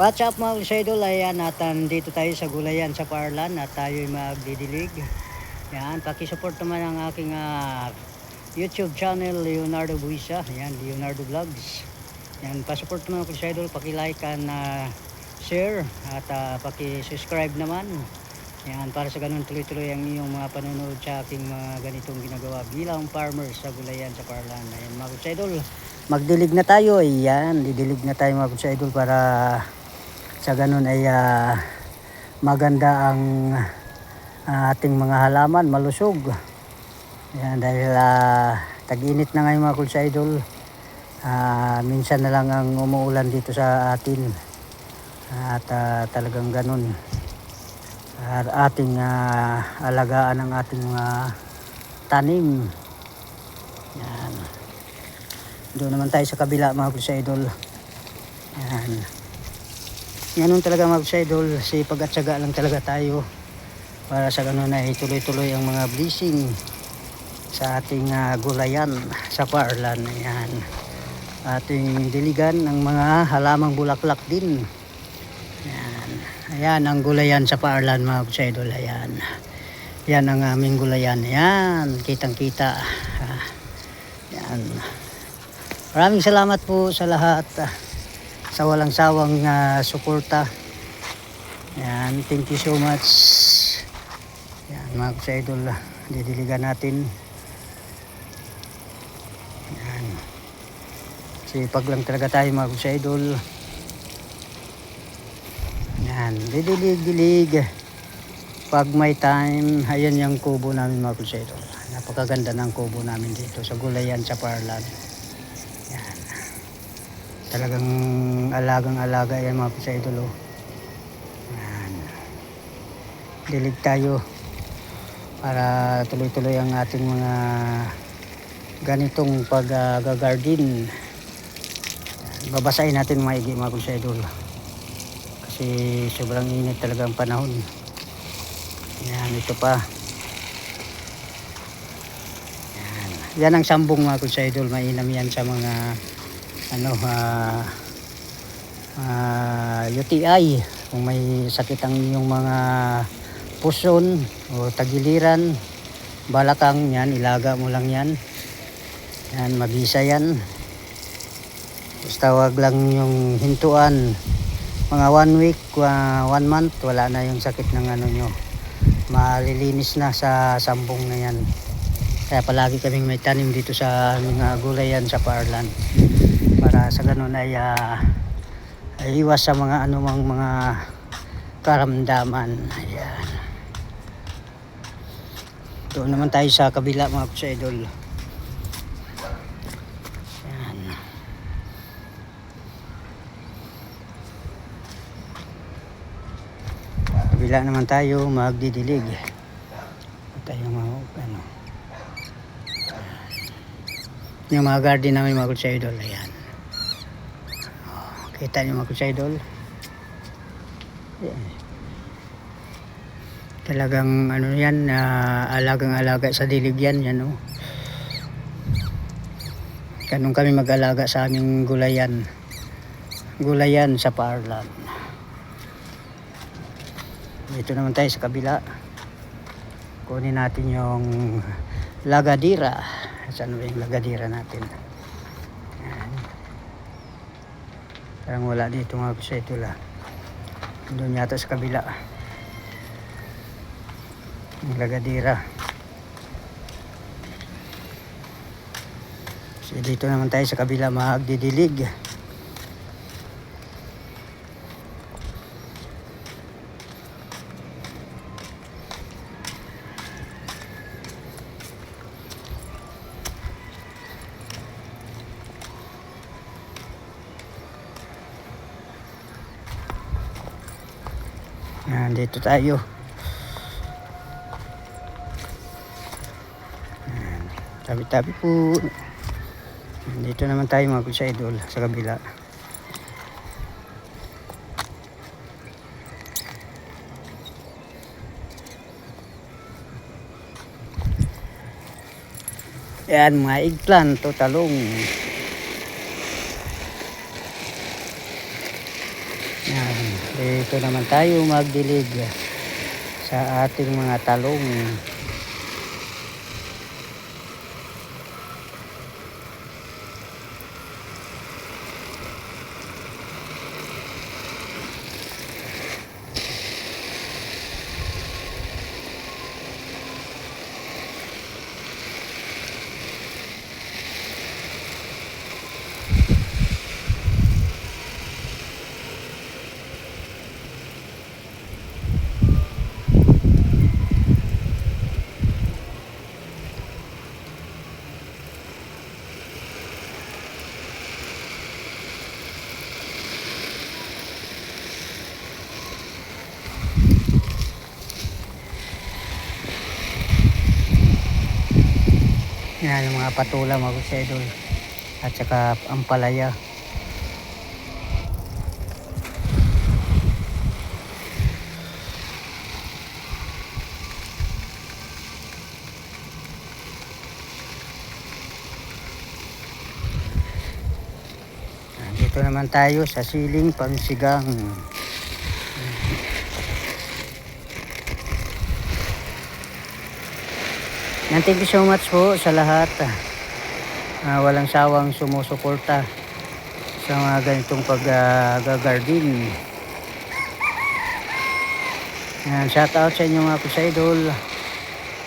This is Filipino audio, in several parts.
What's up mga idol, ayan at dito tayo sa gulayan sa Parlan at tayo'y magdidilig. Yan, pakisupport naman ang aking YouTube channel Leonardo Buisa, yan Leonardo Vlogs. Yan, pasupport naman mga idol, paki-like and share at paki-subscribe naman. Yan, para sa ganun tuloy-tuloy ang iyong mga panonood sa aking mga ganitong ginagawa bilang farmers sa gulayan sa Parlan. Ayan mga idol, magdilig na tayo, ayan, didilig na tayo mga idol para sa ganun ay maganda ang ating mga halaman, malusog. Yan, dahil tag-init na ngayon mga kulsa idol. Minsan na lang ang umuulan dito sa atin. At talagang ganun. Ating alagaan ang ating mga tanim. Yan. Doon naman tayo sa kabila mga kulsa idol. Yan. Ganun talaga mga idol, sipag at syaga lang talaga tayo para sa ganun ay tuloy-tuloy ang mga blessing sa ating gulayan sa Parlan. Ayan, ating diligan ng mga halamang bulaklak din. Ayan, ayan ang gulayan sa Parlan mga idol. Ayan, yan ang aming gulayan. Ayan, kitang kita. Ayan, maraming salamat po sa lahat sa walang sawang suporta. Yan, thank you so much. Yan mga idol, didiligan natin. Yan, sipag lang talaga tayo mga idol. Yan, didilig pag may time. Ayan yung kubo namin mga idol, napakaganda ng kubo namin dito sa gulayan sa Parlan. Talagang alagang-alaga yan mga idol. Yan. Dilig tayo para tuloy-tuloy ang ating mga ganitong pag-garden. Babasahin natin maigi mga idol. Kasi sobrang init talaga ang panahon. Yan, ito pa. Yan ang sambong mga idol. Mainam yan sa mga UTI, kung may sakit ang inyong mga puson o tagiliran, balakang, yan ilaga mo lang yan. Yan, mabisa yan. Basta wag lang yung hintuan mga 1 week, 1 month, wala na yung sakit ng nyo, malilinis na sa sambong na yan. Kaya palagi kaming may tanim dito sa mga gulayan sa Parlan para sa ganun ay iwas sa mga anumang mga karamdaman. Ayan. Doon naman tayo sa kabila mga idol. Ayan. Kabila naman tayo magdidilig. Tayo yung mga garden namin mga idol. Ayan. Kita niyo mga idol. Yeah. Talagang yan, alagang-alaga sa dilig yan, Ganun kami mag-alaga sa aming gulayan. Gulayan sa Parlan. Dito naman tayo sa kabila. Kunin natin yung lagadira. Saan ba yung lagadira natin? Parang wala dito mga idol. Doon yata sa kabila yung lagadira. So dito naman tayo sa kabila magdidilig. Yan, dito tayo. Yan, tabi-tabi po. Dito naman tayo mga idol sa kabila. Yan, mga eggplant o talong. Yan. Dito naman tayo magdilig sa ating mga talong. Yan yung mga patula mga idol at saka ampalaya. Dito naman tayo sa siling pangsigang. Thank you so much po sa lahat. Walang sawang sumusuporta sa mga ganitong pag-garden. Shout out sa inyo mga idol.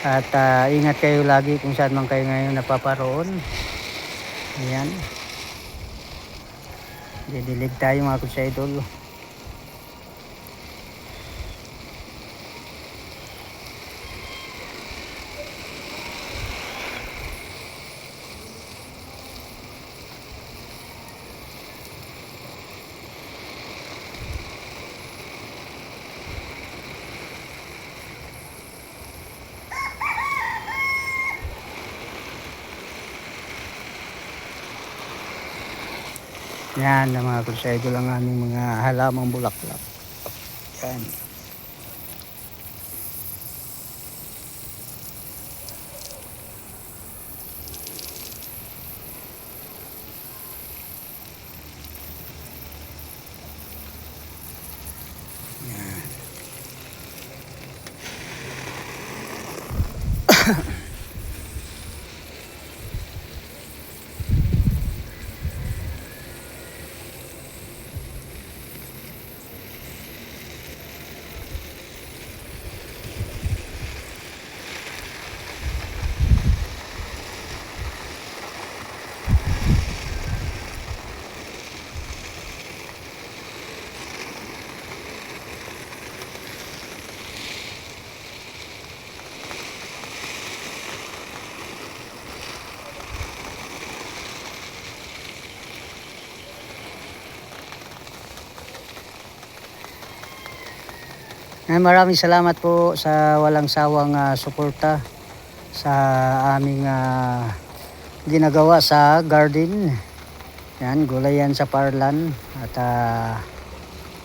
At ingat kayo lagi kung saan man kayo ngayon napaparoon. Ayan. Didilig tayo mga idol. Yan mga idol ang aming mga halamang bulaklak. Yan. Maraming salamat po sa walang sawang suporta sa aming ginagawa sa garden. Yan, gulay yan sa Parlan. At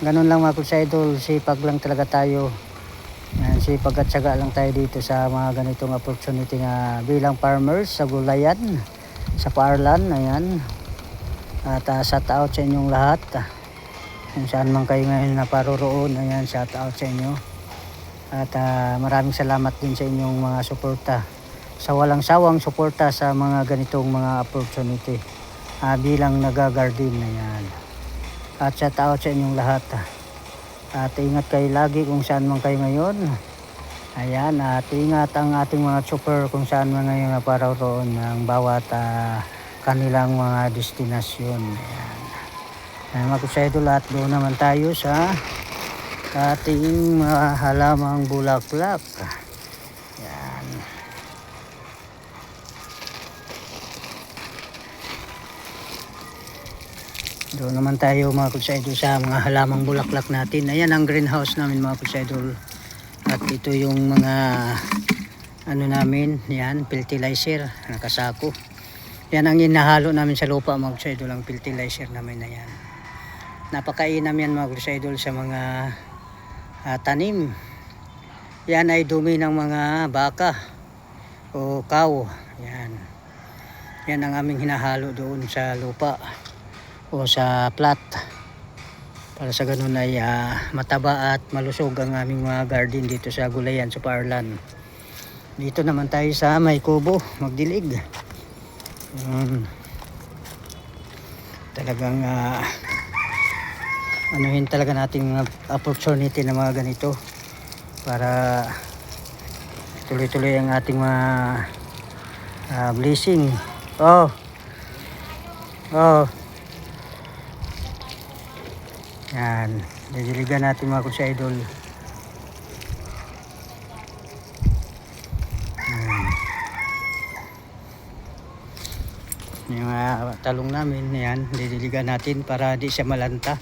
ganun lang mga idol, sipag lang talaga tayo. Yan, sipag at syaga lang tayo dito sa mga ganitong opportunity nga bilang farmers sa gulayan sa Parlan. Ayan. At shout out sa inyong lahat. Kung saan man kayo ngayon naparoroon, ayan, shout out sa inyo. At maraming salamat din sa inyong mga suporta, sa walang sawang suporta sa mga ganitong mga opportunity bilang nagagarden. Ayan. At shout out sa inyong lahat. At ingat kayo lagi kung saan man kayo ngayon. Ayan, at ingat ang ating mga super kung saan man ngayon naparoroon ng bawat kanilang mga destinasyon. Ayan. Mga idol, at doon naman tayo sa ating halamang bulaklak. Yan. Doon naman tayo mga idol sa mga halamang bulaklak natin. Ayan ang greenhouse namin mga idol. At ito yung mga ano namin, yan, fertilizer, nakasako. Yan ang inahalo namin sa lupa mga idol, ang fertilizer namin na yan. Napakainam yan mga idol sa mga tanim. Yan ay dumi ng mga baka o cow. Yan. Yan ang aming hinahalo doon sa lupa o sa plat para sa ganun ay mataba at malusog ang aming mga garden dito sa gulayan sa Parlan. Dito naman tayo sa may kubo magdilig. Talagang anuhin talaga nating opportunity na mga ganito para tuloy-tuloy ang ating mga blessing. Oh yan, didiligan natin mga kusa idol. Yung talong namin yan, didiligan natin para di siya malanta.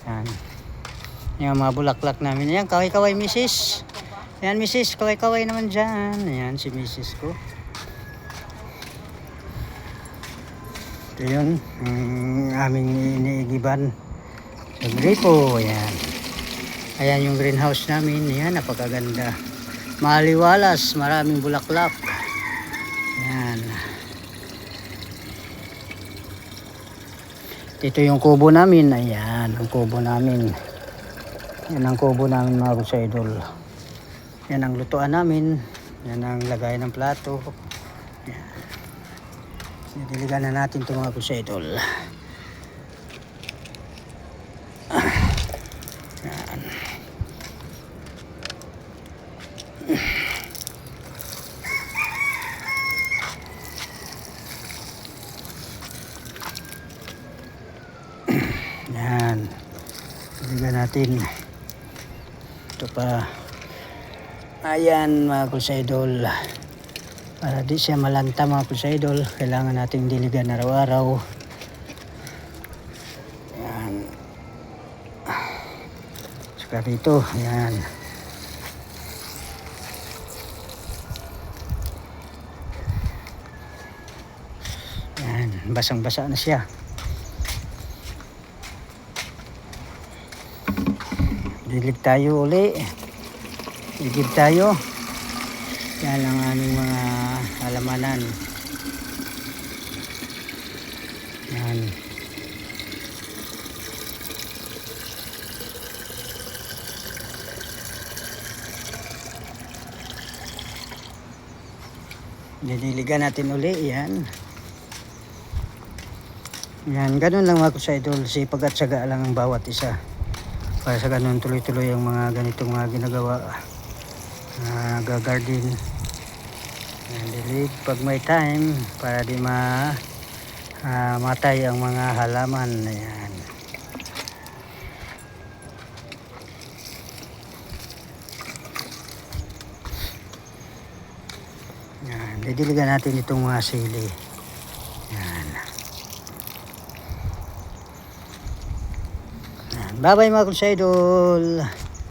Yan. Yung mga bulaklak namin yan, kaway-kaway misis. Yan misis, kaway-kaway naman dyan. Yan si misis ko. Ito yun, aming iniigiban sa gripo. Yan. Ayan yung greenhouse namin. Yan, napakaganda. Maliwalas, maraming bulaklak. Yan. Ito yung kubo namin. Ayan, ang kubo namin. Yan ang kubo namin mga kusa idol. Yan ang lutuan namin. Yan ang lagay ng plato. Yan. Diligan na natin ito mga kusa idol. Yan. Yan. Diligan natin. Ito pa. Ayan mga kusa idol. Para di siya malanta mga kusa idol, kailangan nating diligan araw-araw. Yan. Saka dito. Yan. Yan. Basang-basa na siya. Dilig tayo uli. Igib tayo. Yan ang aming mga halamanan. Yan. Didiligan natin uli. Yan. Yan. Ganun lang mga kusa idol. Sipag at syaga lang ang bawat isa. Para sa ganun tuloy-tuloy ang mga ganitong mga ginagawa. Garden. Dilig pag may time para di matay ang mga halaman. Ayan. Yan. Didiligan natin itong mga sili. Yan. Yan. Bye bye mga kusa idol.